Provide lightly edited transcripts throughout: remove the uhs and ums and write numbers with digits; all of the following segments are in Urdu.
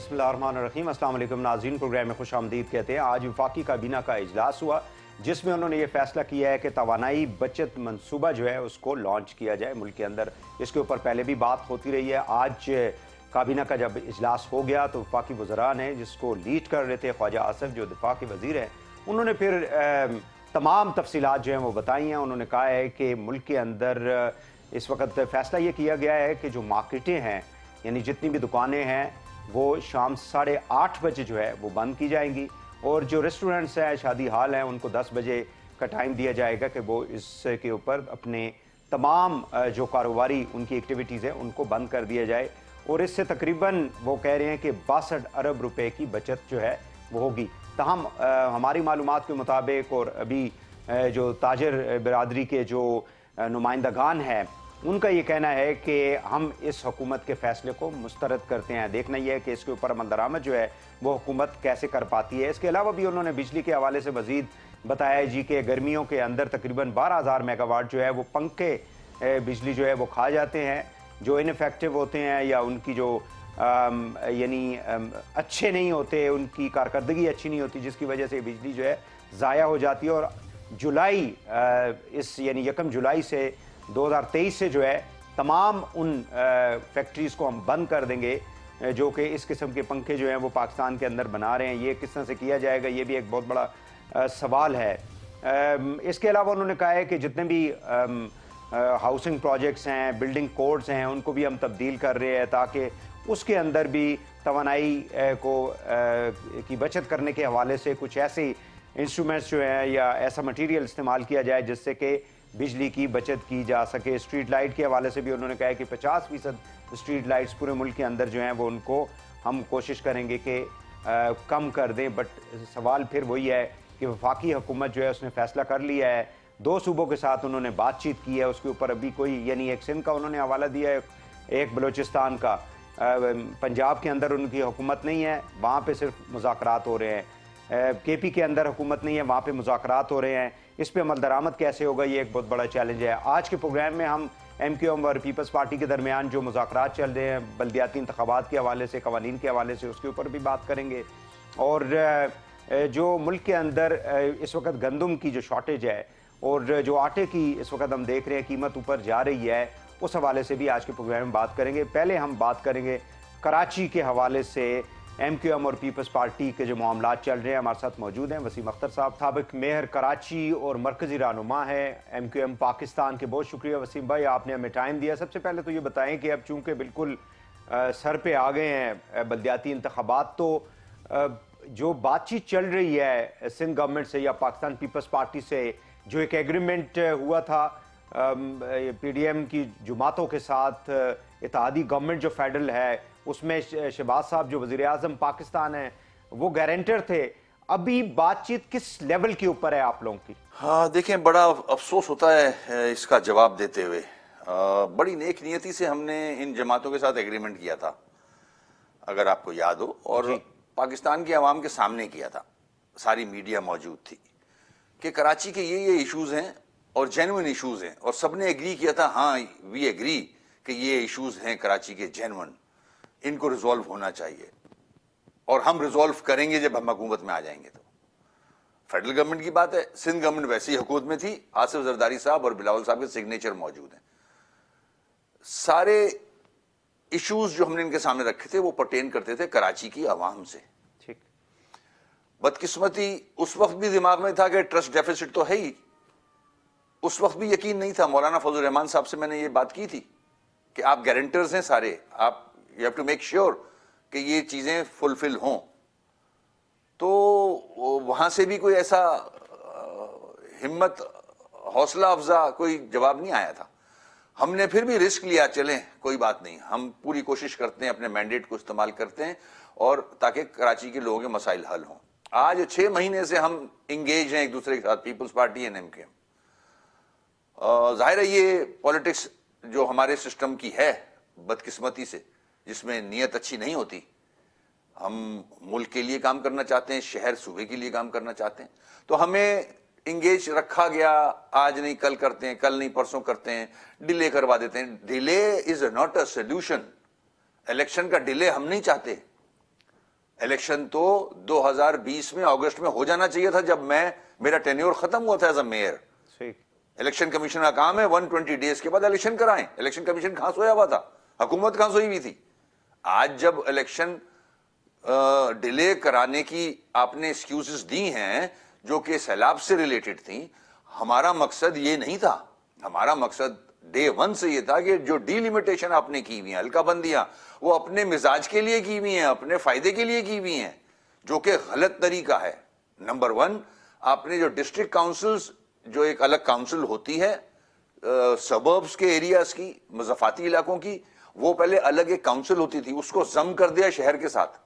بسم اللہ الرحمن الرحیم۔ السلام علیکم ناظرین، پروگرام میں خوش آمدید کہتے ہیں۔ آج وفاقی کابینہ کا اجلاس ہوا جس میں انہوں نے یہ فیصلہ کیا ہے کہ توانائی بچت منصوبہ جو ہے اس کو لانچ کیا جائے ملک کے اندر۔ اس کے اوپر پہلے بھی بات ہوتی رہی ہے۔ آج کابینہ کا جب اجلاس ہو گیا تو وفاقی وزراء نے، جس کو لیڈ کر رہے تھے خواجہ آصف جو دفاع کے وزیر ہیں، انہوں نے پھر تمام تفصیلات جو ہیں وہ بتائی ہیں۔ انہوں نے کہا ہے کہ ملک کے اندر اس وقت فیصلہ یہ کیا گیا ہے کہ جو مارکیٹیں ہیں، یعنی جتنی بھی دکانیں ہیں، وہ شام 8:30 بجے جو ہے وہ بند کی جائیں گی، اور جو ریسٹورنٹس ہیں، شادی ہال ہیں، ان کو 10 بجے کا ٹائم دیا جائے گا کہ وہ اس کے اوپر اپنے تمام جو کاروباری ان کی ایکٹیویٹیز ہیں ان کو بند کر دیا جائے، اور اس سے تقریباً وہ کہہ رہے ہیں کہ 62 ارب روپے کی بچت جو ہے وہ ہوگی۔ تاہم ہماری معلومات کے مطابق، اور ابھی جو تاجر برادری کے جو نمائندگان ہیں، ان کا یہ کہنا ہے کہ ہم اس حکومت کے فیصلے کو مسترد کرتے ہیں۔ دیکھنا یہ ہے کہ اس کے اوپر عمل درآمد جو ہے وہ حکومت کیسے کر پاتی ہے۔ اس کے علاوہ بھی انہوں نے بجلی کے حوالے سے مزید بتایا جی کہ گرمیوں کے اندر تقریباً 12,000 میگا واٹ جو ہے وہ پنکھے بجلی جو ہے وہ کھا جاتے ہیں، جو انفیکٹو ہوتے ہیں یا ان کی جو یعنی اچھے نہیں ہوتے، ان کی کارکردگی اچھی نہیں ہوتی، جس کی وجہ سے بجلی جو ہے ضائع ہو جاتی ہے۔ اور جولائی یعنی 1 جولائی سے 2023 سے جو ہے تمام ان فیکٹریز کو ہم بند کر دیں گے جو کہ اس قسم کے پنکھے جو ہیں وہ پاکستان کے اندر بنا رہے ہیں۔ یہ کس طرح سے کیا جائے گا، یہ بھی ایک بہت بڑا سوال ہے۔ اس کے علاوہ انہوں نے کہا ہے کہ جتنے بھی ہاؤسنگ پروجیکٹس ہیں، بلڈنگ کوڈز ہیں، ان کو بھی ہم تبدیل کر رہے ہیں تاکہ اس کے اندر بھی توانائی کی بچت کرنے کے حوالے سے کچھ ایسی انسٹرومنٹس جو ہیں یا ایسا مٹیریل استعمال کیا جائے جس سے کہ بجلی کی بچت کی جا سکے۔ اسٹریٹ لائٹ کے حوالے سے بھی انہوں نے کہا ہے کہ 50% اسٹریٹ لائٹس پورے ملک کے اندر جو ہیں وہ ان کو ہم کوشش کریں گے کہ کم کر دیں۔ بٹ سوال پھر وہی ہے کہ وفاقی حکومت جو ہے اس نے فیصلہ کر لیا ہے، 2 صوبوں کے ساتھ انہوں نے بات چیت کی ہے، اس کے اوپر ابھی کوئی، یعنی ایک سندھ کا انہوں نے حوالہ دیا ہے، ایک بلوچستان کا۔ پنجاب کے اندر ان کی حکومت نہیں ہے، وہاں پہ صرف مذاکرات ہو رہے ہیں۔ کے پی کے اندر حکومت نہیں ہے، وہاں پہ مذاکرات ہو رہے ہیں۔ اس پہ عمل درآمد کیسے ہوگا، یہ ایک بہت بڑا چیلنج ہے۔ آج کے پروگرام میں ہم ایم کیو ایم اور پیپلز پارٹی کے درمیان جو مذاکرات چل رہے ہیں بلدیاتی انتخابات کے حوالے سے، قوانین کے حوالے سے، اس کے اوپر بھی بات کریں گے۔ اور جو ملک کے اندر اس وقت گندم کی جو شارٹیج ہے اور جو آٹے کی اس وقت ہم دیکھ رہے ہیں قیمت اوپر جا رہی ہے، اس حوالے سے بھی آج کے پروگرام میں بات کریں گے۔ پہلے ہم بات کریں گے کراچی کے حوالے سے، ایم کیو ایم اور پیپلز پارٹی کے جو معاملات چل رہے ہیں۔ ہمارے ساتھ موجود ہیں وسیم اختر صاحب، سابق میئر کراچی اور مرکزی رہنما ہے ایم کیو ایم پاکستان کے۔ بہت شکریہ وسیم بھائی، آپ نے ہمیں ٹائم دیا۔ سب سے پہلے تو یہ بتائیں کہ اب چونکہ بالکل سر پہ آ گئے ہیں بلدیاتی انتخابات، تو جو بات چیت چل رہی ہے سندھ گورنمنٹ سے یا پاکستان پیپلز پارٹی سے، جو ایک ایگریمنٹ ہوا تھا پی ڈی ایم کی جماعتوں کے ساتھ، اتحادی گورنمنٹ جو فیڈرل ہے، اس میں شہباز صاحب جو وزیر اعظم پاکستان ہیں وہ گارنٹر تھے، ابھی بات چیت کس لیول کے اوپر ہے آپ لوگوں کی؟ ہاں دیکھیں، بڑا افسوس ہوتا ہے اس کا جواب دیتے ہوئے۔ بڑی نیک نیتی سے ہم نے ان جماعتوں کے ساتھ ایگریمنٹ کیا تھا، اگر آپ کو یاد ہو، اور پاکستان کی عوام کے سامنے کیا تھا، ساری میڈیا موجود تھی، کہ کراچی کے یہ ایشوز ہیں اور جینوئن ایشوز ہیں، اور سب نے ایگری کیا تھا، ہاں وی ایگری کہ یہ ایشوز ہیں کراچی کے جینوئن، ان کو ریزولو ہونا چاہیے، اور ہم ریزولو کریں گے جب ہم حکومت میں آ جائیں گے۔ تو فیڈرل گورنمنٹ کی بات ہے، سندھ گورنمنٹ ویسی حکومت میں تھی، آصف زرداری صاحب اور بلاول صاحب کے سگنیچر موجود ہیں۔ سارے ایشوز جو ہم نے ان کے سامنے رکھے تھے وہ پرٹین کرتے تھے کراچی کی عوام سے۔ ٹھیک، بدقسمتی اس وقت بھی دماغ میں تھا کہ ٹرسٹ ڈیفیسٹ تو ہے ہی، اس وقت بھی یقین نہیں تھا۔ مولانا فضل الرحمان صاحب سے میں نے یہ بات کی تھی کہ آپ گارنٹرز ہیں سارے، آپ you have to make sure کہ یہ چیزیں فلفل ہوں۔ تو وہاں سے بھی کوئی ایسا ہمت، حوصلہ افزا کوئی جواب نہیں آیا تھا۔ ہم نے پھر بھی رسک لیا، چلیں کوئی بات نہیں، ہم پوری کوشش کرتے ہیں، اپنے مینڈیٹ کو استعمال کرتے ہیں، اور تاکہ کراچی کے لوگوں کے مسائل حل ہوں۔ آج 6 مہینے سے ہم انگیج ہیں ایک دوسرے کے ساتھ، Peoples Party and M Q M. ظاہر ہے یہ پولیٹکس جو ہمارے سسٹم کی ہے بدقسمتی سے، جس میں نیت اچھی نہیں ہوتی، ہم ملک کے لیے کام کرنا چاہتے ہیں، شہر صوبے کے لیے کام کرنا چاہتے ہیں، تو ہمیں انگیج رکھا گیا، آج نہیں کل کرتے ہیں، کل نہیں پرسوں کرتے ہیں، ڈیلے کروا دیتے ہیں۔ Delay is not a solution, election کا ڈیلے ہم نہیں چاہتے، الیکشن تو 2020 میں اگست میں ہو جانا چاہیے تھا جب میرا ٹینیور ختم ہوا تھا as a mayor. Election commission کا کام ہے 120 ڈیز کے بعد الیکشن کرائیں. الیکشن کمیشن کہاں سویا ہوا تھا, حکومت کہاں سوئی ہوئی تھی. آج جب الیکشن ڈیلے کرانے کی آپ نے ایکسکیوزز دی ہیں جو کہ سیلاب سے ریلیٹڈ تھیں, ہمارا مقصد یہ نہیں تھا. ہمارا مقصد ڈے ون سے یہ تھا کہ جو ڈی لیمیٹیشن آپ نے کی ہوئی ہیں, ہلکا بندیاں, وہ اپنے مزاج کے لیے کی ہوئی ہیں, اپنے فائدے کے لیے کی ہوئی ہیں, جو کہ غلط طریقہ ہے. نمبر ون, آپ نے جو ڈسٹرکٹ کاؤنسلز, جو ایک الگ کاؤنسل ہوتی ہے سبربس کے ایریاز کی, مضافاتی علاقوں کی, وہ پہلے الگ ایک کاؤنسل ہوتی تھی, اس کو ضم کر دیا شہر کے ساتھ.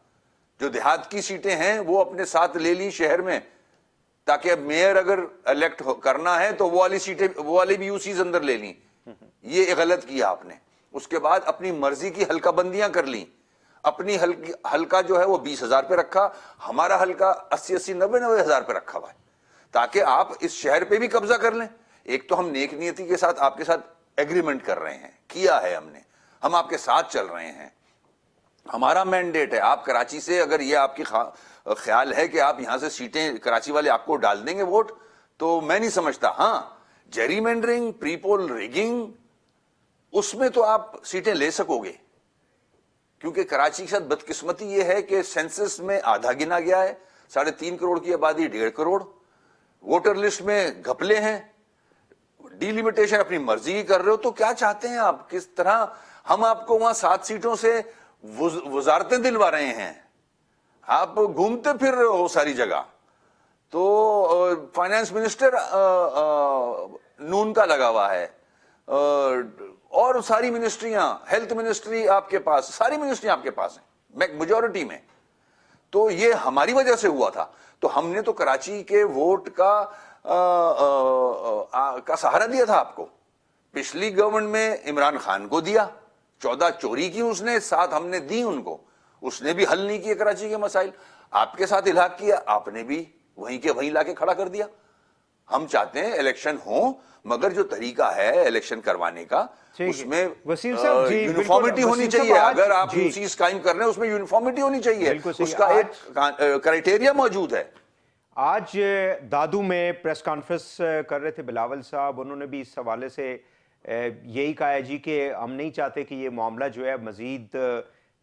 جو دیہات کی سیٹیں ہیں وہ اپنے ساتھ لے لی شہر میں, تاکہ اب میئر اگر الیکٹ کرنا ہے تو وہ والی سیٹیں, وہ والی بھی یوسیز اندر لے لیں. یہ غلط کیا آپ نے. اس کے بعد اپنی مرضی کی حلقہ بندیاں کر لیں. اپنی حلقہ جو ہے وہ 20,000 پہ رکھا, ہمارا حلقہ 80,000-90,000 پہ رکھا ہوا ہے, تاکہ آپ اس شہر پہ بھی قبضہ کر لیں. ایک تو ہم نیک نیتی کے ساتھ آپ کے ساتھ ایگریمنٹ کر رہے ہیں, کیا ہے ہم نے, ہم آپ کے ساتھ چل رہے ہیں, ہمارا مینڈیٹ ہے. آپ کراچی سے اگر یہ آپ کی خیال ہے کہ آپ یہاں سے سیٹیں کراچی والے آپ کو ڈال دیں گے ووٹ, تو میں نہیں سمجھتا. ہاں, جیری مینڈرنگ, پری پول ریگنگ, اس میں تو آپ سیٹیں لے سکو گے, کیونکہ کراچی کے ساتھ بدقسمتی یہ ہے کہ سینسس میں آدھا گنا گیا ہے, 3.5 کروڑ کی آبادی 1.5 کروڑ, ووٹر لسٹ میں گھپلے ہیں, ڈی لیمیٹیشن اپنی مرضی کی کر رہے ہو. تو کیا چاہتے ہیں آپ, کس طرح ہم آپ کو وہاں 7 سیٹوں سے وزارتیں دلوا رہے ہیں, آپ گھومتے پھر رہے ہو ساری جگہ. تو فائنانس منسٹر نون کا لگا ہوا ہے, اور ساری منسٹریاں, ہیلتھ منسٹری آپ کے پاس, ساری منسٹریاں آپ کے پاس ہیں میجورٹی میں. تو یہ ہماری وجہ سے ہوا تھا. تو ہم نے تو کراچی کے ووٹ کا سہارا دیا تھا آپ کو. پچھلی گورنمنٹ میں عمران خان کو دیا, 14 چوری کی اس نے, 7 ہم نے دی ان کو, اس نے بھی حل نہیں کیے کراچی کے مسائل. آپ کے ساتھ الحاق کیا, آپ نے بھی وہیں کے وہیں لا کے کھڑا کر دیا. ہم چاہتے ہیں الیکشن ہوں, مگر جو طریقہ ہے الیکشن کروانے کا اس میں یونیفارمٹی ہونی چاہیے. اگر آپ یوسیز قائم کر رہے ہیں اس میں یونیفارمٹی ہونی چاہیے, اس کا ایک کرائٹیریا موجود ہے. آج دادو میں پریس کانفرنس کر رہے تھے بلاول صاحب, انہوں نے بھی اس حوالے سے یہی کہا ہے جی کہ ہم نہیں چاہتے کہ یہ معاملہ جو ہے مزید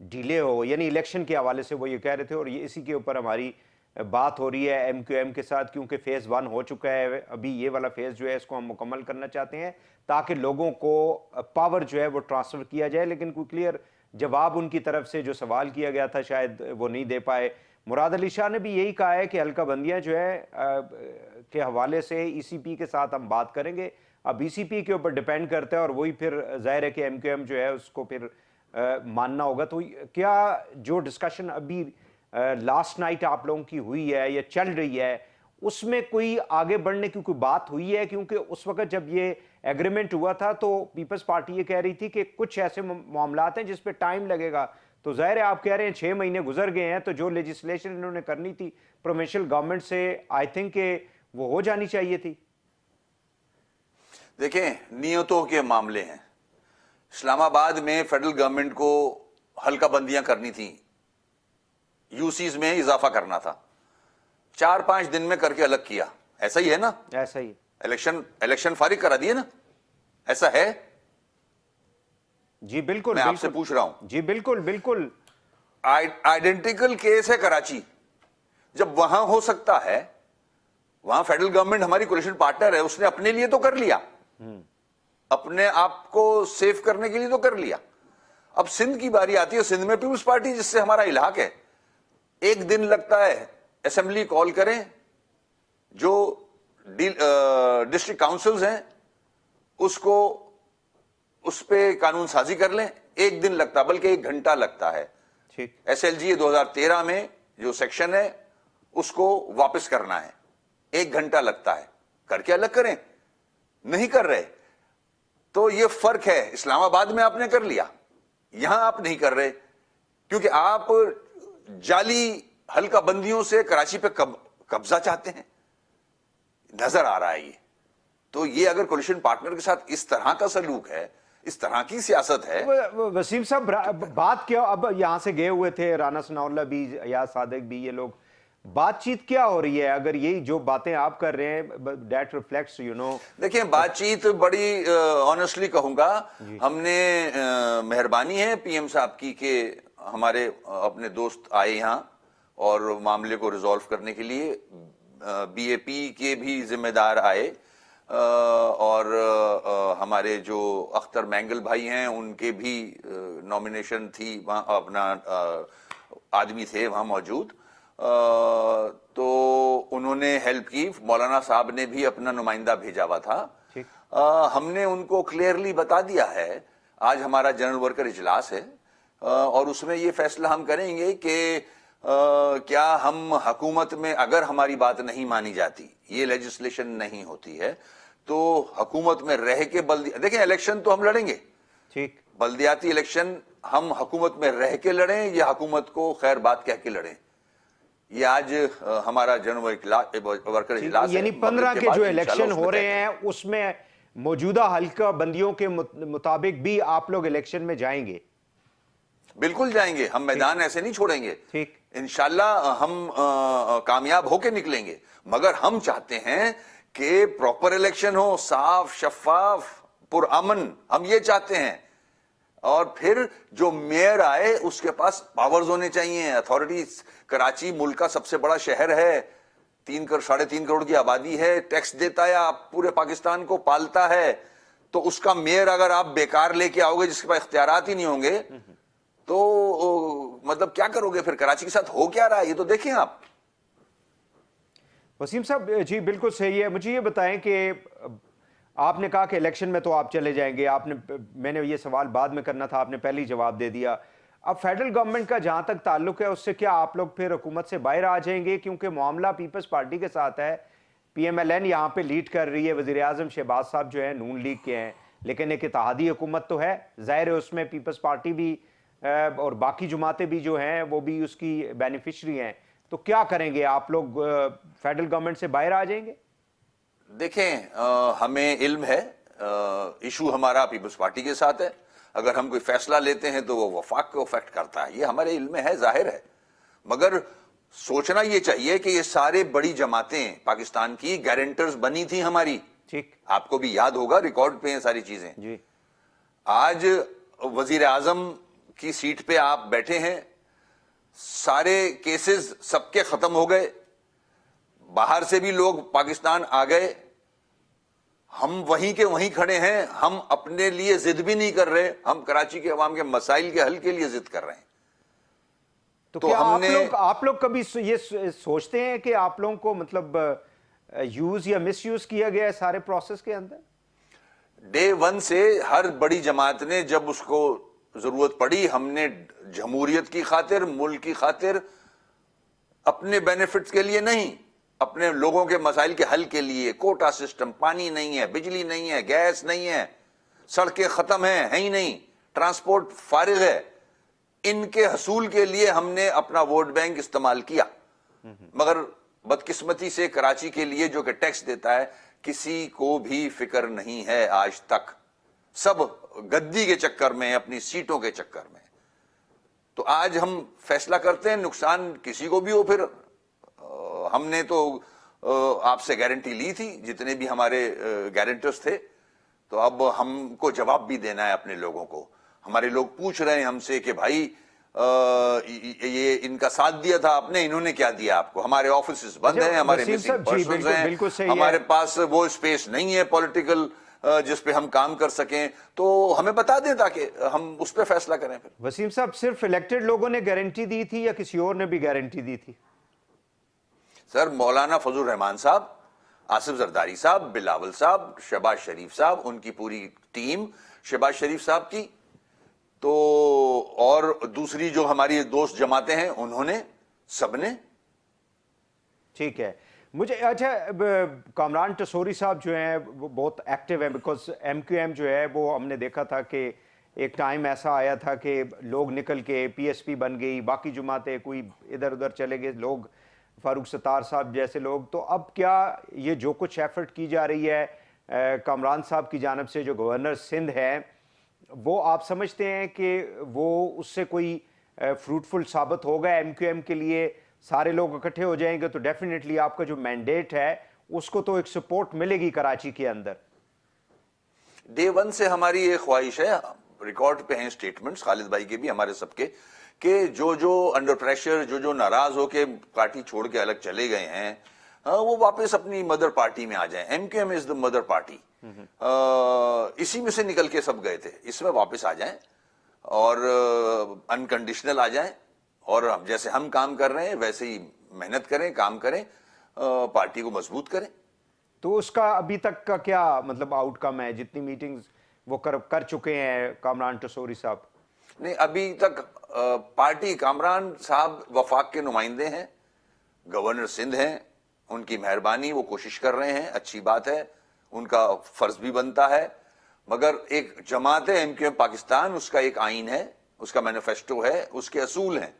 ڈیلے ہو, یعنی الیکشن کے حوالے سے وہ یہ کہہ رہے تھے. اور یہ اسی کے اوپر ہماری بات ہو رہی ہے ایم کیو ایم کے ساتھ, کیونکہ فیز 1 ہو چکا ہے, ابھی یہ والا فیز جو ہے اس کو ہم مکمل کرنا چاہتے ہیں تاکہ لوگوں کو پاور جو ہے وہ ٹرانسفر کیا جائے. لیکن کوئی کلیئر جواب ان کی طرف سے جو سوال کیا گیا تھا شاید وہ نہیں دے پائے. مراد علی شاہ نے بھی یہی کہا ہے کہ حلقہ بندیاں جو ہے کے حوالے سے ای سی پی کے ساتھ ہم بات کریں گے. اب ای سی پی کے اوپر ڈیپینڈ کرتا ہے, اور وہی پھر ظاہر ہے کہ ایم کیو ایم جو ہے اس کو پھر ماننا ہوگا. تو کیا جو ڈسکشن ابھی لاسٹ نائٹ آپ لوگوں کی ہوئی ہے یا چل رہی ہے, اس میں کوئی آگے بڑھنے کی کوئی بات ہوئی ہے؟ کیونکہ اس وقت جب یہ ایگریمنٹ ہوا تھا تو پیپلز پارٹی یہ کہہ رہی تھی کہ کچھ ایسے معاملات ہیں جس پہ ٹائم لگے گا. تو ظاہر ہے آپ کہہ رہے ہیں 6 مہینے گزر گئے ہیں, تو جو لیجسلیشن انہوں نے کرنی تھی پروونشل گورنمنٹ سے, آئی تھنک کہ وہ ہو جانی چاہیے تھی. دیکھیں, نیتوں کے معاملے ہیں. اسلام آباد میں فیڈرل گورنمنٹ کو حلقہ بندیاں کرنی تھیں, یوسیز میں اضافہ کرنا تھا, 4-5 دن میں کر کے الگ کیا. ایسا ہی ہے نا؟ ایسا ہی. الیکشن فارغ کرا دیے نا, ایسا ہے؟ جی بالکل, میں آپ سے پوچھ رہا ہوں. جی بالکل بالکل آئیڈینٹیکل کیس ہے کراچی. جب وہاں ہو سکتا ہے, وہاں فیڈرل گورنمنٹ ہماری کولیشن پارٹنر ہے, اس نے اپنے لیے تو کر لیا, اپنے آپ کو سیف کرنے کے لیے تو کر لیا. اب سندھ کی باری آتی ہے, سندھ میں پیپلز پارٹی جس سے ہمارا الحاق ہے, 1 دن لگتا ہے اسمبلی کال کریں, جو ڈسٹرکٹ کاؤنسلز ہیں اس پہ قانون سازی کر لیں, 1 دن لگتا, بلکہ 1 گھنٹہ لگتا ہے. ایس ایل جی 2013 میں جو سیکشن ہے اس کو واپس کرنا ہے, 1 گھنٹہ لگتا ہے, کر کے الگ کریں. نہیں کر رہے, تو یہ فرق ہے. اسلام آباد میں آپ نے کر لیا, یہاں آپ نہیں کر رہے, کیونکہ آپ جعلی حلقہ بندیوں سے کراچی پہ قبضہ چاہتے ہیں, نظر آ رہا ہے یہ. تو یہ اگر کولیشن پارٹنر کے ساتھ اس طرح کا سلوک ہے, اس طرح کی سیاست ہے. وسیم صاحب بات کیا, اب یہاں سے گئے ہوئے تھے رانا ثناء اللہ بھی, یا صادق بھی, یہ لوگ, بات چیت کیا ہو رہی ہے؟ اگر یہی جو باتیں آپ کر رہے ہیں دیٹ ریفلیکٹس دیکھیں بات چیت بڑی آنیسٹلی کہوں گا, ہم نے مہربانی ہے پی ایم صاحب کی کہ ہمارے اپنے دوست آئے یہاں اور معاملے کو ریزالو کرنے کے لیے. بی اے پی کے بھی ذمہ دار آئے, اور ہمارے جو اختر مینگل بھائی ہیں ان کے بھی نامینیشن تھی, وہاں اپنا آدمی تھے وہاں موجود, تو انہوں نے ہیلپ کی. مولانا صاحب نے بھی اپنا نمائندہ بھیجا ہوا تھا. ہم نے ان کو کلیئرلی بتا دیا ہے, آج ہمارا جنرل ورکر اجلاس ہے اور اس میں یہ فیصلہ ہم کریں گے کہ کیا ہم حکومت میں اگر ہماری بات نہیں مانی جاتی, یہ لیجسلیشن نہیں ہوتی ہے, تو حکومت میں رہ کے دیکھیں الیکشن تو ہم لڑیں گے, ٹھیک, بلدیاتی الیکشن ہم حکومت میں رہ کے لڑیں یا حکومت کو خیر بات کہہ کے لڑیں. یہ آج ہمارا جنرل ورکر اجلاس ہے, یعنی 15 کے جو الیکشن ہو رہے ہیں اس میں موجودہ حلقہ بندیوں کے مطابق بھی آپ لوگ الیکشن میں جائیں گے؟ بالکل جائیں گے, ہم میدان ایسے نہیں چھوڑیں گے. ٹھیک, انشاءاللہ ہم کامیاب ہو کے نکلیں گے, مگر ہم چاہتے ہیں کہ پراپر الیکشن ہو, صاف شفاف پرامن, ہم یہ چاہتے ہیں. اور پھر جو میئر آئے اس کے پاس پاورز ہونے چاہیے, اتھارٹیز. کراچی ملک کا سب سے بڑا شہر ہے, 3.5 کروڑ کی آبادی ہے, ٹیکس دیتا ہے, آپ پورے پاکستان کو پالتا ہے. تو اس کا میئر اگر آپ بیکار لے کے آؤ گے جس کے پاس اختیارات ہی نہیں ہوں گے تو مطلب کیا کرو گے پھر؟ کراچی کے ساتھ ہو کیا رہا ہے یہ تو دیکھیں آپ. وسیم صاحب جی بالکل صحیح ہے. مجھے یہ بتائیں کہ آپ نے کہا کہ الیکشن میں تو آپ چلے جائیں گے, میں نے یہ سوال بعد میں کرنا تھا, آپ نے پہلے ہی جواب دے دیا. اب فیڈرل گورنمنٹ کا جہاں تک تعلق ہے اس سے کیا آپ لوگ پھر حکومت سے باہر آ جائیں گے؟ کیونکہ معاملہ پیپلز پارٹی کے ساتھ ہے, پی ایم ایل این یہاں پہ لیڈ کر رہی ہے, وزیر اعظم شہباز صاحب جو ہیں نون لیگ کے ہیں, لیکن ایک اتحادی حکومت تو ہے, ظاہر ہے اس میں پیپلز پارٹی بھی اور باقی جماعتیں بھی جو ہیں وہ بھی اس کی بینیفیشری ہیں. تو کیا کریں گے آپ لوگ, فیڈرل گورنمنٹ سے باہر آ جائیں گے؟ دیکھیں ہمیں علم ہے, ایشو ہمارا پیپلز پارٹی کے ساتھ ہے. اگر ہم کوئی فیصلہ لیتے ہیں تو وہ وفاق کو افیکٹ کرتا ہے, یہ ہمارے علم میں ہے, ظاہر ہے. مگر سوچنا یہ چاہیے کہ یہ سارے بڑی جماعتیں پاکستان کی گارنٹرز بنی تھی ہماری. ٹھیک, آپ کو بھی یاد ہوگا, ریکارڈ پہ ہیں ساری چیزیں. جی, آج وزیر اعظم کی سیٹ پہ آپ بیٹھے ہیں, سارے کیسز سب کے ختم ہو گئے, باہر سے بھی لوگ پاکستان آ گئے, ہم وہیں کے وہیں کھڑے ہیں, ہم اپنے لیے ضد بھی نہیں کر رہے, ہم کراچی کے عوام کے مسائل کے حل کے لیے ضد کر رہے ہیں. تو کیا آپ لوگ کبھی یہ سوچتے ہیں کہ آپ لوگوں کو مطلب یوز یا مس یوز کیا گیا ہے سارے پروسیس کے اندر؟ ڈے ون سے ہر بڑی جماعت نے جب اس کو ضرورت پڑی, ہم نے جمہوریت کی خاطر, ملک کی خاطر, اپنے بینیفٹس کے لیے نہیں, اپنے لوگوں کے مسائل کے حل کے لیے, کوٹا سسٹم, پانی نہیں ہے, بجلی نہیں ہے, گیس نہیں ہے, سڑکیں ختم ہیں, ہی نہیں, ٹرانسپورٹ فارغ ہے, ان کے حصول کے لیے ہم نے اپنا ووٹ بینک استعمال کیا. مگر بدقسمتی سے کراچی کے لیے جو کہ ٹیکس دیتا ہے کسی کو بھی فکر نہیں ہے آج تک, سب گدی کے چکر میں, اپنی سیٹوں کے چکر میں. تو آج ہم فیصلہ کرتے ہیں, نقصان کسی کو بھی ہو. پھر ہم نے تو آپ سے گارنٹی لی تھی, جتنے بھی ہمارے گارنٹرز تھے, تو اب ہم کو جواب بھی دینا ہے اپنے لوگوں کو. ہمارے لوگ پوچھ رہے ہیں ہم سے کہ بھائی یہ ان کا ساتھ دیا تھا آپ نے, انہوں نے کیا دیا آپ کو؟ ہمارے آفیسز بند ہیں, ہمارے مسنگ پرسنز ہیں, ہمارے پاس وہ اسپیس نہیں ہے پولیٹیکل جس پہ ہم کام کر سکیں, تو ہمیں بتا دیں تاکہ ہم اس پہ فیصلہ کریں. پھر وسیم صاحب صرف الیکٹڈ لوگوں نے گارنٹی دی تھی یا کسی اور نے بھی گارنٹی دی تھی؟ سر مولانا فضل الرحمان صاحب, آصف زرداری صاحب, بلاول صاحب, شہباز شریف صاحب, ان کی پوری ٹیم, شہباز شریف صاحب کی, تو اور دوسری جو ہماری دوست جماعتیں ہیں انہوں نے, سب نے. ٹھیک ہے. مجھے اچھا, کامران ٹسوری صاحب جو ہیں وہ بہت ایکٹیو ہیں, بیکاز ایم کیو ایم جو ہے وہ ہم نے دیکھا تھا کہ ایک ٹائم ایسا آیا تھا کہ لوگ نکل کے پی ایس پی بن گئی, باقی جماعتیں کوئی ادھر ادھر چلے گئے لوگ, فاروق ستار صاحب جیسے لوگ. تو اب کیا یہ جو کچھ ایفرٹ کی جا رہی ہے کامران صاحب کی جانب سے, جو گورنر سندھ ہے, وہ آپ سمجھتے ہیں کہ وہ اس سے کوئی فروٹفل ثابت ہوگا ایم کیو ایم کے لیے؟ سارے لوگ اکٹھے ہو جائیں گے تو ڈیفینیٹلی آپ کا جو مینڈیٹ ہے اس کو تو ایک سپورٹ ملے گی کراچی کے اندر. ڈے ون سے ہماری یہ خواہش ہے, ریکارڈ پہ ہیں سٹیٹمنٹس خالد بھائی کے بھی ہمارے سب کے, کہ جو انڈر پریشر جو ناراض ہو کے پارٹی چھوڑ کے الگ چلے گئے ہیں وہ واپس اپنی مدر پارٹی میں آ جائیں. M Q M is the mother party, اسی میں سے نکل کے سب گئے تھے, اس میں واپس آ جائیں اور انکنڈیشنل آ جائیں, اور جیسے ہم کام کر رہے ہیں ویسے ہی محنت کریں, کام کریں, پارٹی کو مضبوط کریں. تو اس کا ابھی تک کا کیا مطلب آؤٹ کم ہے؟ جتنی میٹنگز وہ کر چکے ہیں کامران ٹسوری صاحب. نہیں, ابھی تک پارٹی, کامران صاحب وفاق کے نمائندے ہیں, گورنر سندھ ہیں, ان کی مہربانی, وہ کوشش کر رہے ہیں, اچھی بات ہے, ان کا فرض بھی بنتا ہے, مگر ایک جماعت ہے ایم کیو ایم پاکستان, اس کا ایک آئین ہے, اس کا مینیفیسٹو ہے, اس کے اصول ہیں.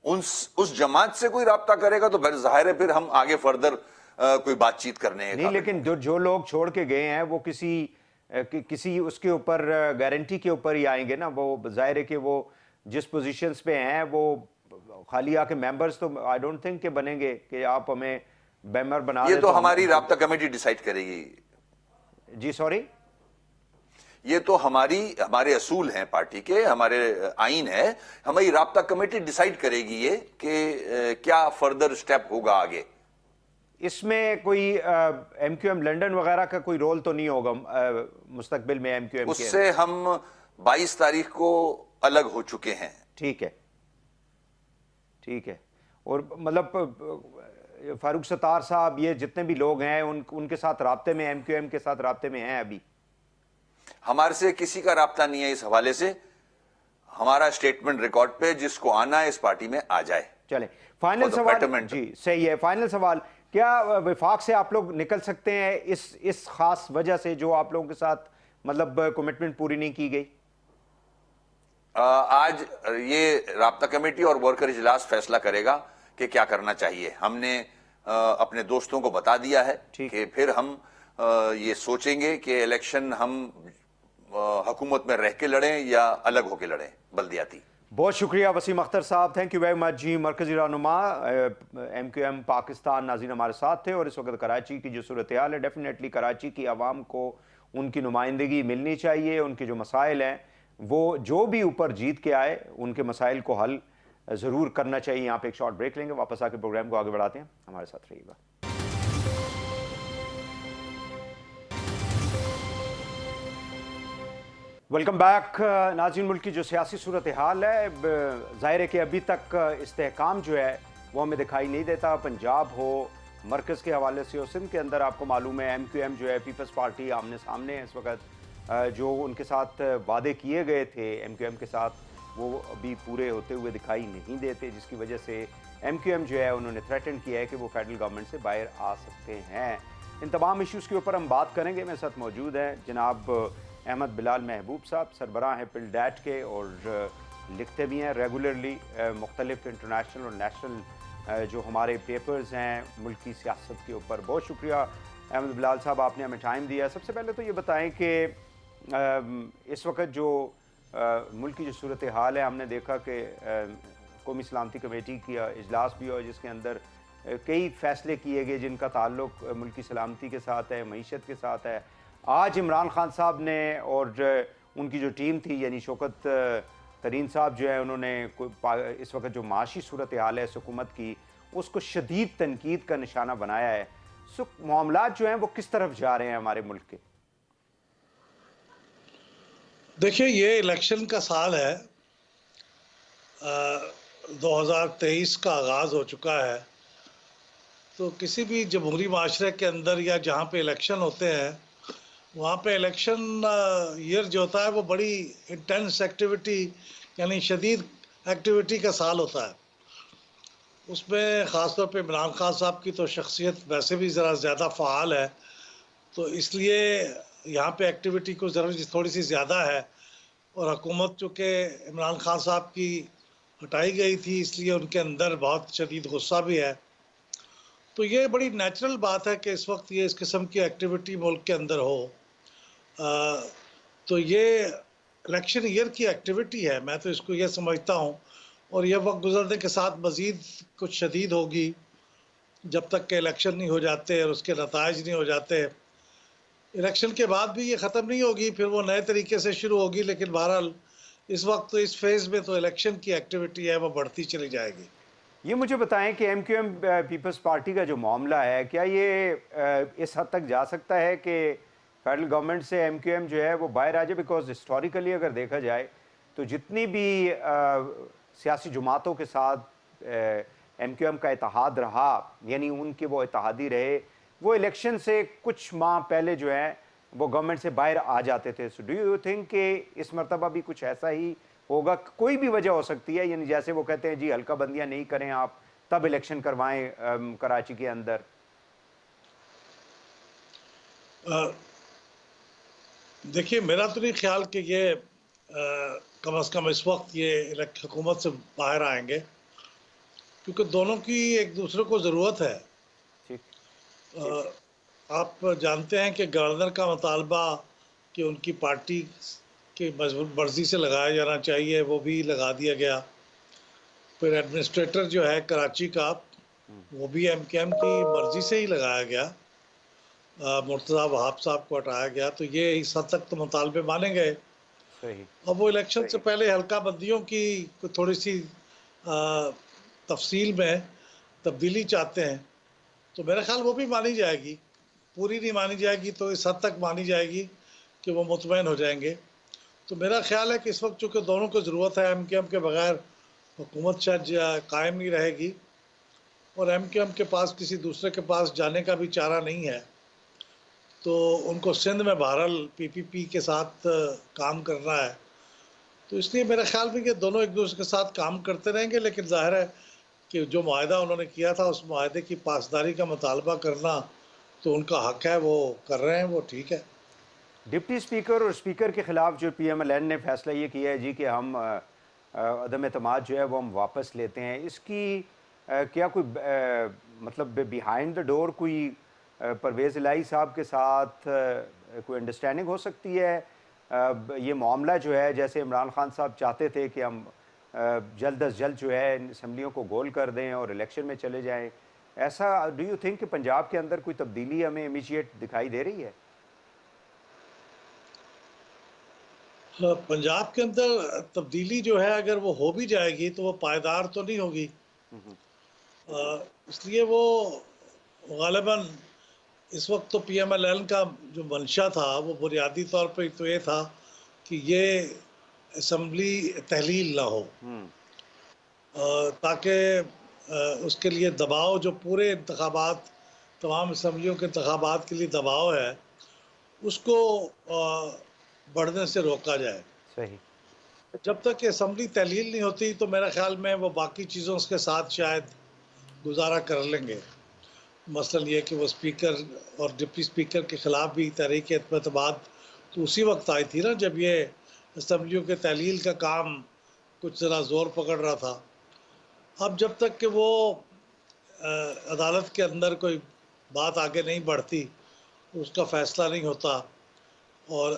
اس جماعت سے کوئی رابطہ کرے گا تو پھر ظاہر ہے پھر ہم آگے فردر کوئی بات چیت کرنے نہیں, لیکن جو لوگ چھوڑ کے گئے ہیں وہ کسی اس کے اوپر گارنٹی کے اوپر ہی آئیں گے نا. وہ ظاہر ہے کہ وہ جس پوزیشنز پہ ہیں وہ خالی آ کے ممبرز تو آئی ڈونٹ تھنک کہ بنیں گے کہ آپ ہمیں ممبر بنا دیں. یہ تو ہماری رابطہ کمیٹی ڈیسائیڈ کرے گی. جی سوری, یہ تو ہمارے اصول ہیں پارٹی کے, ہمارے آئین ہے, ہماری رابطہ کمیٹی ڈیسائیڈ کرے گی یہ کہ کیا فردر سٹیپ ہوگا آگے. اس میں کوئی ایم کیو ایم لنڈن وغیرہ کا کوئی رول تو نہیں ہوگا مستقبل میں ایم کیو ایم کے؟ اس سے ہم 22 تاریخ کو الگ ہو چکے ہیں. ٹھیک ہے. اور مطلب فاروق ستار صاحب, یہ جتنے بھی لوگ ہیں ان کے ساتھ رابطے میں, ایم کیو ایم کے ساتھ رابطے میں ہیں ابھی؟ ہمارے سے کسی کا رابطہ نہیں ہے اس حوالے سے. ہمارا اسٹیٹمنٹ ریکارڈ پہ, جس کو آنا ہے اس پارٹی میں آ جائے. چلیں فائنل سوال. جی صحیح ہے, فائنل سوال, کیا وفاق سے آپ لوگ نکل سکتے ہیں اس خاص وجہ سے جو آپ لوگوں کے ساتھ مطلب کمٹمنٹ پوری نہیں کی گئی؟ آج یہ رابطہ کمیٹی اور ورکر اجلاس فیصلہ کرے گا کہ کیا کرنا چاہیے. ہم نے اپنے دوستوں کو بتا دیا ہے کہ پھر ہم یہ سوچیں گے کہ الیکشن ہم حکومت میں رہ کے لڑیں یا الگ ہو کے لڑیں بلدیاتی. بہت شکریہ وسیم اختر صاحب, تھینک یو ویری مچ. جی, مرکزی رہنما ایم کیو ایم پاکستان ناظرین ہمارے ساتھ تھے. اور اس وقت کراچی کی جو صورتحال ہے, ڈیفینیٹلی کراچی کی عوام کو ان کی نمائندگی ملنی چاہیے. ان کے جو مسائل ہیں وہ جو بھی اوپر جیت کے آئے ان کے مسائل کو حل ضرور کرنا چاہیے. یہاں پہ ایک شارٹ بریک لیں گے, واپس آ کے پروگرام کو آگے بڑھاتے ہیں. ہمارے ساتھ رہیے گا. Welcome back. ناظرین, ملک کی جو سیاسی صورتحال ہے, ظاہر ہے کہ ابھی تک استحکام جو ہے وہ ہمیں دکھائی نہیں دیتا. پنجاب ہو, مرکز کے حوالے سے ہو, سندھ کے اندر آپ کو معلوم ہے ایم کیو ایم جو ہے پیپلز پارٹی آمنے سامنے ہے اس وقت. جو ان کے ساتھ وعدے کیے گئے تھے ایم کیو ایم کے ساتھ وہ ابھی پورے ہوتے ہوئے دکھائی نہیں دیتے, جس کی وجہ سے ایم کیو ایم جو ہے انہوں نے تھریٹن کیا ہے کہ وہ فیڈرل گورنمنٹ سے باہر آ سکتے ہیں. ان تمام ایشوز کے اوپر ہم بات کریں گے. میرے ساتھ موجود ہیں جناب احمد بلال محبوب صاحب, سربراہ ہیں پل ڈیٹ کے اور لکھتے بھی ہیں ریگولرلی مختلف انٹرنیشنل اور نیشنل جو ہمارے پیپرز ہیں ملک کی سیاست کے اوپر. بہت شکریہ احمد بلال صاحب, آپ نے ہمیں ٹائم دیا. سب سے پہلے تو یہ بتائیں کہ اس وقت جو ملک کی جو صورتحال ہے, ہم نے دیکھا کہ قومی سلامتی کمیٹی کی اجلاس بھی ہوا جس کے اندر کئی فیصلے کیے گئے جن کا تعلق ملک کی سلامتی کے ساتھ ہے, معیشت کے ساتھ ہے. آج عمران خان صاحب نے اور ان کی جو ٹیم تھی یعنی شوکت ترین صاحب جو ہے انہوں نے اس وقت جو معاشی صورتحال ہے حکومت کی اس کو شدید تنقید کا نشانہ بنایا ہے. معاملات جو ہیں وہ کس طرف جا رہے ہیں ہمارے ملک کے؟ دیکھیے, یہ الیکشن کا سال ہے, 2023 کا آغاز ہو چکا ہے. تو کسی بھی جمہوری معاشرے کے اندر یا جہاں پہ الیکشن ہوتے ہیں وہاں پہ الیکشن ایئر جو ہوتا ہے وہ بڑی انٹینس ایکٹیویٹی یعنی شدید ایکٹیویٹی کا سال ہوتا ہے. اس میں خاص طور پہ عمران خان صاحب کی تو شخصیت ویسے بھی ذرا زیادہ فعال ہے, تو اس لیے یہاں پہ ایکٹیویٹی کو ضرورت تھوڑی سی زیادہ ہے. اور حکومت چونکہ عمران خان صاحب کی ہٹائی گئی تھی اس لیے ان کے اندر بہت شدید غصہ بھی ہے. تو یہ بڑی نیچرل بات ہے کہ اس وقت یہ اس قسم کی ایکٹیویٹی ملک کے اندر ہو. تو یہ الیکشن ایئر کی ایکٹیویٹی ہے، میں تو اس کو یہ سمجھتا ہوں، اور یہ وقت گزرنے کے ساتھ مزید کچھ شدید ہوگی جب تک کہ الیکشن نہیں ہو جاتے اور اس کے نتائج نہیں ہو جاتے۔ الیکشن کے بعد بھی یہ ختم نہیں ہوگی، پھر وہ نئے طریقے سے شروع ہوگی، لیکن بہرحال اس وقت تو اس فیز میں تو الیکشن کی ایکٹیویٹی ہے وہ بڑھتی چلی جائے گی۔ یہ مجھے بتائیں کہ M Q M Peoples Party کا جو معاملہ ہے، کیا یہ اس حد تک جا سکتا ہے کہ فیڈرل گورنمنٹ سے ایم کیو ایم جو ہے وہ باہر آ جائے؟ بیکاز ہسٹوریکلی اگر دیکھا جائے تو جتنی بھی سیاسی جماعتوں کے ساتھ ایم کیو ایم کا اتحاد رہا، یعنی ان کے وہ اتحادی رہے، وہ الیکشن سے کچھ ماہ پہلے جو ہے وہ گورنمنٹ سے باہر آ جاتے تھے۔ سو ڈو یو تھنک کہ اس مرتبہ بھی کچھ ایسا ہی ہوگا؟ کوئی بھی وجہ ہو سکتی ہے، یعنی جیسے وہ کہتے ہیں جی ہلکا بندیاں نہیں کریں آپ، تب الیکشن کروائیں کراچی کے اندر۔ دیکھیے، میرا تو نہیں خیال کہ یہ کم از کم اس وقت یہ حکومت سے باہر آئیں گے، کیونکہ دونوں کی ایک دوسرے کو ضرورت ہے۔ ٹھیک۔ آپ جانتے ہیں کہ گورنر کا مطالبہ کہ ان کی پارٹی کی مرضی سے لگایا جانا چاہیے، وہ بھی لگا دیا گیا۔ پھر ایڈمنسٹریٹر جو ہے کراچی کا، وہ بھی ایم کیو ایم کی مرضی سے ہی لگایا گیا، مرتضیٰ وہاب صاحب کو ہٹایا گیا، تو یہ اس حد تک تو مطالبے مانے گئے۔ صحیح۔ اب وہ الیکشن سے پہلے حلقہ بندیوں کی تھوڑی سی تفصیل میں تبدیلی چاہتے ہیں، تو میرا خیال وہ بھی مانی جائے گی، پوری نہیں مانی جائے گی تو اس حد تک مانی جائے گی کہ وہ مطمئن ہو جائیں گے۔ تو میرا خیال ہے کہ اس وقت چونکہ دونوں کو ضرورت ہے، ایم کیو ایم کے بغیر حکومت شاید قائم نہیں رہے گی، اور ایم کیو ایم کے پاس کسی دوسرے کے پاس جانے کا بھی چارہ نہیں ہے، تو ان کو سندھ میں بہرحال پی پی پی کے ساتھ کام کرنا ہے۔ تو اس لیے میرا خیال بھی کہ دونوں ایک دوسرے کے ساتھ کام کرتے رہیں گے، لیکن ظاہر ہے کہ جو معاہدہ انہوں نے کیا تھا اس معاہدے کی پاسداری کا مطالبہ کرنا تو ان کا حق ہے، وہ کر رہے ہیں، وہ ٹھیک ہے۔ ڈپٹی اسپیکر اور اسپیکر کے خلاف جو پی ایم ایل این نے فیصلہ یہ کیا ہے جی کہ ہم عدم اعتماد جو ہے وہ ہم واپس لیتے ہیں، اس کی کیا کوئی مطلب بیہائنڈ دا ڈور کوئی پرویز الہی صاحب کے ساتھ کوئی انڈرسٹینڈنگ ہو سکتی ہے؟ یہ معاملہ جو ہے، جیسے عمران خان صاحب چاہتے تھے کہ ہم جلد از جلد جو ہے اسمبلیوں کو گول کر دیں اور الیکشن میں چلے جائیں، ایسا ڈو یو تھنک کہ پنجاب کے اندر کوئی تبدیلی ہمیں امیجیٹ دکھائی دے رہی ہے؟ پنجاب کے اندر تبدیلی جو ہے اگر وہ ہو بھی جائے گی تو وہ پائیدار تو نہیں ہوگی، اس لیے وہ غالباً اس وقت تو پی ایم ایل این کا جو منشا تھا وہ بنیادی طور پہ تو یہ تھا کہ یہ اسمبلی تحلیل نہ ہو، تاکہ اس کے لیے دباؤ جو پورے انتخابات، تمام اسمبلیوں کے انتخابات کے لیے دباؤ ہے، اس کو بڑھنے سے روکا جائے۔ صحیح۔ جب تک کہ اسمبلی تحلیل نہیں ہوتی تو میرے خیال میں وہ باقی چیزوں کے ساتھ شاید گزارا کر لیں گے، مثلاً یہ کہ وہ اسپیکر اور ڈپٹی اسپیکر کے خلاف بھی تحریک اعتماد تو اسی وقت آئی تھی نا جب یہ اسمبلیوں کے تحلیل کا کام کچھ ذرا زور پکڑ رہا تھا۔ اب جب تک کہ وہ عدالت کے اندر کوئی بات آگے نہیں بڑھتی، اس کا فیصلہ نہیں ہوتا، اور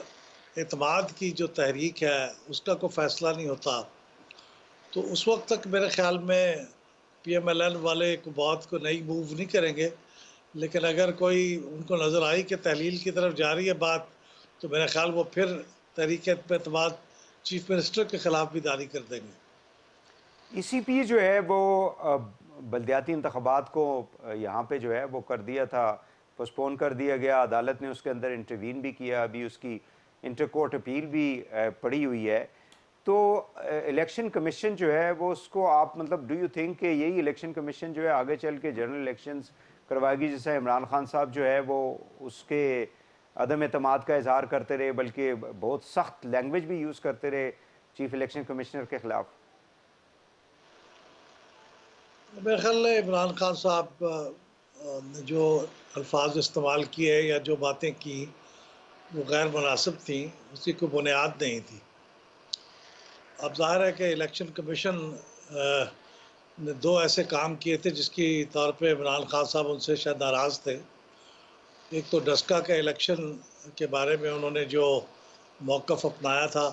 اعتماد کی جو تحریک ہے اس کا کوئی فیصلہ نہیں ہوتا، تو اس وقت تک میرے خیال میں پی ایم ایل این والے کو بات کو نئی موو نہیں کریں گے۔ لیکن اگر کوئی ان کو نظر آئی کہ تحلیل کی طرف جا رہی ہے بات، تو میرا خیال وہ پھر تحریک اعتماد چیف منسٹر کے خلاف بھی جاری کر دیں گے۔ ای سی پی جو ہے وہ بلدیاتی انتخابات کو یہاں پہ جو ہے وہ کر دیا تھا، پوسپون کر دیا گیا، عدالت نے اس کے اندر انٹروین بھی کیا، ابھی اس کی انٹر کورٹ اپیل بھی پڑی ہوئی ہے۔ تو الیکشن کمیشن جو ہے وہ اس کو آپ مطلب ڈو یو تھنک کہ یہی الیکشن کمیشن جو ہے آگے چل کے جنرل الیکشنز کروائے گی؟ جیسے عمران خان صاحب جو ہے وہ اس کے عدم اعتماد کا اظہار کرتے رہے، بلکہ بہت سخت لینگویج بھی یوز کرتے رہے چیف الیکشن کمشنر کے خلاف۔ میرے خیال ہے عمران خان صاحب نے جو الفاظ استعمال کیے یا جو باتیں کی وہ غیر مناسب تھیں، اس کی کوئی بنیاد نہیں تھی۔ اب ظاہر ہے کہ الیکشن کمیشن نے دو ایسے کام کیے تھے جس کی طور پہ عمران خان صاحب ان سے شاید ناراض تھے۔ ایک تو ڈسکا کے الیکشن کے بارے میں انہوں نے جو موقف اپنایا تھا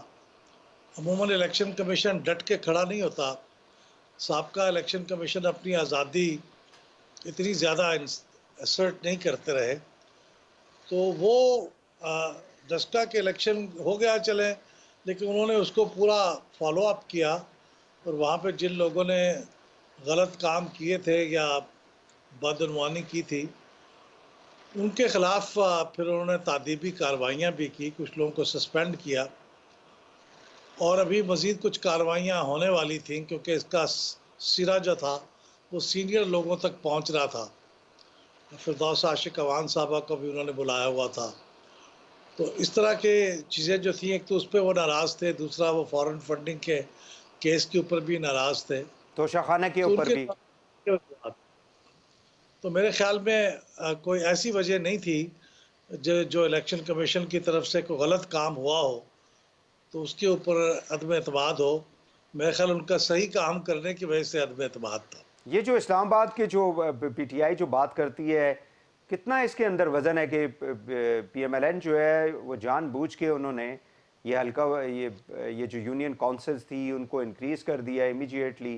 عموماً الیکشن کمیشن ڈٹ کے کھڑا نہیں ہوتا. سابقہ الیکشن کمیشن اپنی آزادی اتنی زیادہ اسرٹ نہیں کرتے رہے, تو وہ ڈسکا کے الیکشن ہو گیا چلے, لیکن انہوں نے اس کو پورا فالو اپ کیا, اور وہاں پہ جن لوگوں نے غلط کام کیے تھے یا بدعنوانی کی تھی ان کے خلاف پھر انہوں نے تعدیبی کارروائیاں بھی کی, کچھ لوگوں کو سسپینڈ کیا, اور ابھی مزید کچھ کارروائیاں ہونے والی تھیں کیونکہ اس کا سرا جو تھا وہ سینئر لوگوں تک پہنچ رہا تھا. فردوس عاشق اوان صاحبہ کو بھی انہوں نے بلایا ہوا تھا. تو اس طرح کے چیزیں جو تھیں, ایک تو اس پہ وہ ناراض تھے, دوسرا وہ فارن فنڈنگ کے کیس کے اوپر بھی ناراض تھے. توشہ خانہ کے تو ان اوپر کے بھی. تو میرے خیال میں کوئی ایسی وجہ نہیں تھی جو الیکشن کمیشن کی طرف سے کوئی غلط کام ہوا ہو تو اس کے اوپر عدم اعتماد ہو. میرے خیال ان کا صحیح کام کرنے کی وجہ سے عدم اعتماد تھا. یہ جو اسلام آباد کے جو پی ٹی آئی جو بات کرتی ہے, کتنا اس کے اندر وزن ہے کہ پی ایم ایل این جو ہے وہ جان بوجھ کے انہوں نے یہ حلقہ یہ جو یونین کونسلز تھی ان کو انکریز کر دیا امیجیٹلی,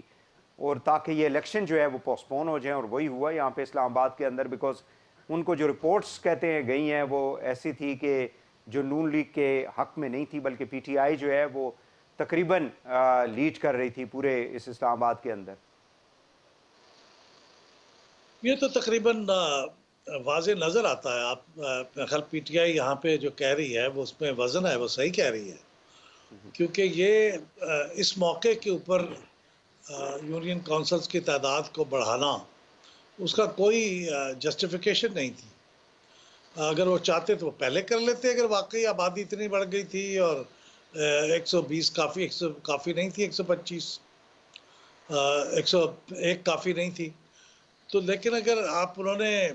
اور تاکہ یہ الیکشن جو ہے وہ پوسٹپون ہو جائیں, اور وہی ہوا یہاں پہ اسلام آباد کے اندر, بیکاز ان کو جو رپورٹس کہتے ہیں گئی ہیں وہ ایسی تھی کہ جو نون لیگ کے حق میں نہیں تھی, بلکہ پی ٹی آئی جو ہے وہ تقریباً لیڈ کر رہی تھی پورے اس اسلام آباد کے اندر. یہ تو تقریباً واضح نظر آتا ہے. آپ خیال پی ٹی آئی یہاں پہ جو کہہ رہی ہے وہ اس میں وزن ہے, وہ صحیح کہہ رہی ہے, کیونکہ یہ اس موقع کے اوپر یونین کونسلز کی تعداد کو بڑھانا اس کا کوئی جسٹیفیکیشن نہیں تھی. اگر وہ چاہتے تو وہ پہلے کر لیتے, اگر واقعی آبادی اتنی بڑھ گئی تھی اور 120 کافی, 100 کافی نہیں تھی, 125 101 کافی نہیں تھی تو. لیکن اگر انہوں نے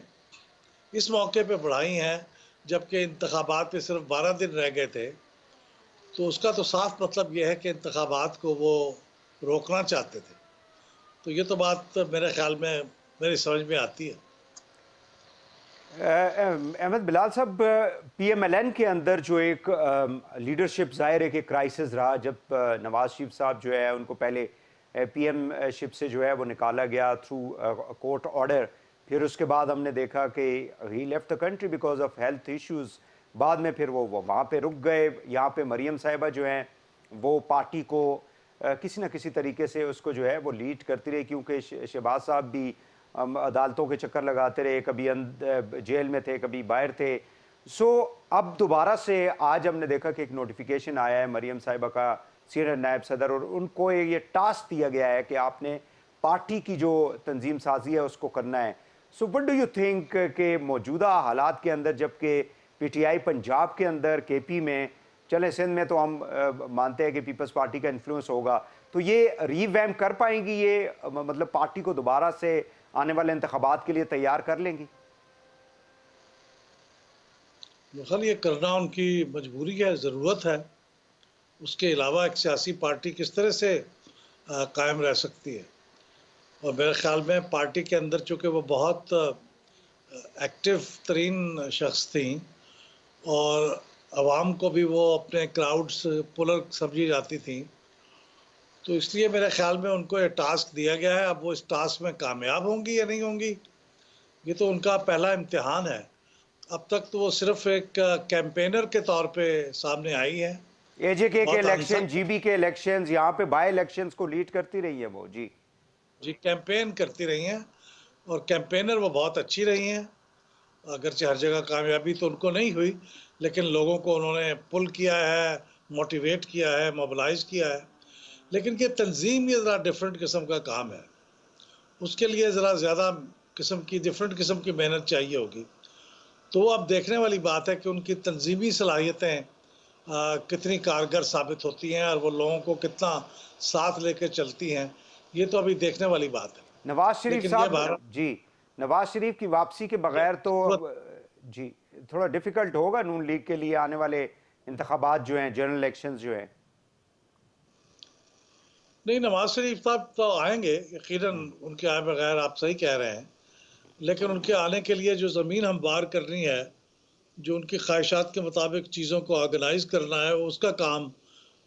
اس موقع پہ بڑھائی ہیں جبکہ انتخابات پہ صرف 12 دن رہ گئے تھے, تو اس کا تو صاف مطلب یہ ہے کہ انتخابات کو وہ روکنا چاہتے تھے. تو یہ تو بات میرے خیال میں میری سمجھ میں آتی ہے. احمد بلال صاحب, پی ایم ایل این کے اندر جو ایک لیڈرشپ ظاہر ہے کہ کرائسس رہا, جب نواز شریف صاحب جو ہے ان کو پہلے پی ایم شپ سے جو ہے وہ نکالا گیا تھرو کورٹ آرڈر, پھر اس کے بعد ہم نے دیکھا کہ he left the country because of health issues, بعد میں پھر وہ وہاں پہ رک گئے. یہاں پہ مریم صاحبہ جو ہیں وہ پارٹی کو کسی نہ کسی طریقے سے اس کو جو ہے وہ لیڈ کرتی رہی, کیونکہ شہباز صاحب بھی عدالتوں کے چکر لگاتے رہے, کبھی جیل میں تھے, کبھی باہر تھے. سو اب دوبارہ سے آج ہم نے دیکھا کہ ایک نوٹیفیکیشن آیا ہے مریم صاحبہ کا, سینئر نائب صدر, اور ان کو یہ ٹاسک دیا گیا ہے کہ آپ نے پارٹی کی جو تنظیم سازی ہے اس کو کرنا ہے. So what do you think کہ موجودہ حالات کے اندر, جب کہ پی ٹی آئی پنجاب کے اندر, کے پی میں, چلیں سندھ میں تو ہم مانتے ہیں کہ پیپلز پارٹی کا انفلوئنس ہوگا, تو یہ ری ویم کر پائیں گی, یہ مطلب پارٹی کو دوبارہ سے آنے والے انتخابات کے لیے تیار کر لیں گی؟ خل یہ کرنا ان کی مجبوری ہے, ضرورت ہے. اس کے علاوہ ایک سیاسی پارٹی کس طرح سے قائم رہ سکتی ہے. اور میرے خیال میں پارٹی کے اندر چونکہ وہ بہت ایکٹیو ترین شخص تھیں اور عوام کو بھی وہ اپنے کراؤڈز پولر سمجھی جاتی تھیں, تو اس لیے میرے خیال میں ان کو یہ ٹاسک دیا گیا ہے. اب وہ اس ٹاسک میں کامیاب ہوں گی یا نہیں ہوں گی, یہ تو ان کا پہلا امتحان ہے. اب تک تو وہ صرف ایک کیمپینر کے طور پہ سامنے آئی ہے. اے جے کے بہت الیکشن, انتھک جی بی کے الیکشنز, یہاں پہ بائی الیکشنز کو لیڈ کرتی رہی ہیں وہ. جی کیمپین کرتی رہی ہیں, اور کیمپینر وہ بہت اچھی رہی ہیں. اگرچہ ہر جگہ کامیابی تو ان کو نہیں ہوئی, لیکن لوگوں کو انہوں نے پل کیا ہے, موٹیویٹ کیا ہے, موبلائز کیا ہے. لیکن کہ تنظیم یہ ذرا ڈیفرنٹ قسم کا کام ہے, اس کے لیے ذرا زیادہ ڈیفرنٹ قسم کی محنت چاہیے ہوگی. تو وہ اب دیکھنے والی بات ہے کہ ان کی تنظیمی صلاحیتیں کتنی کارگر ثابت ہوتی ہیں اور وہ لوگوں کو کتنا ساتھ لے کے چلتی ہیں. یہ تو ابھی دیکھنے والی بات ہے. نواز شریف لیکن یہ صاحب, جی نواز شریف کی واپسی کے بغیر تو جی تھوڑا ڈیفیکلٹ ہوگا نون لیگ کے لیے آنے والے انتخابات جو ہیں, جنرل الیکشنز جو ہیں. نہیں, نواز شریف صاحب تو آئیں گے یقیناً, ان کے آئے بغیر آپ صحیح کہہ رہے ہیں, لیکن ان کے آنے کے لیے جو زمین ہم بار کرنی ہے, جو ان کی خواہشات کے مطابق چیزوں کو آرگنائز کرنا ہے, اس کا کام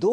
2